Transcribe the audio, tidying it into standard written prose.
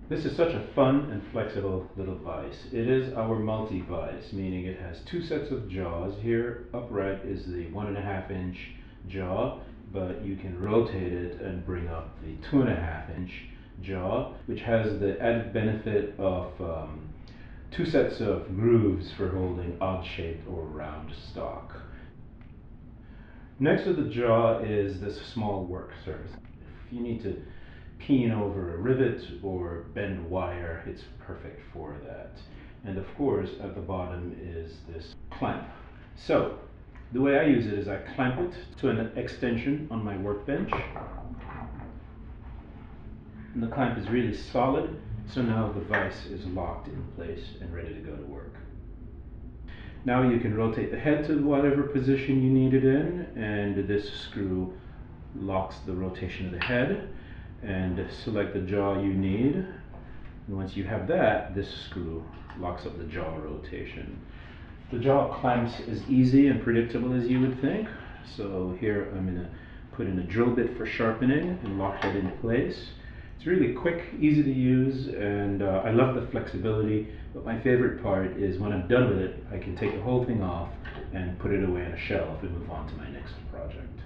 This is such a fun and flexible little vise. It is our multi-vise, meaning it has two sets of jaws. Here upright is the 1.5 inch jaw, but you can rotate it and bring up the 2.5 inch jaw, which has the added benefit of two sets of grooves for holding odd-shaped or round stock. Next to the jaw is this small work surface. If you need to peen over a rivet or bend wire, it's perfect for that. And of course, at the bottom is this clamp. So, the way I use it is I clamp it to an extension on my workbench. And the clamp is really solid, so now the vise is locked in place and ready to go to work. Now you can rotate the head to whatever position you need it in, and this screw locks the rotation of the head, and select the jaw you need. And once you have that, this screw locks up the jaw rotation. The jaw clamps as easy and predictable as you would think. So here I'm going to put in a drill bit for sharpening and lock that in place. It's really quick, easy to use, and I love the flexibility, but my favorite part is when I'm done with it, I can take the whole thing off and put it away on a shelf and move on to my next project.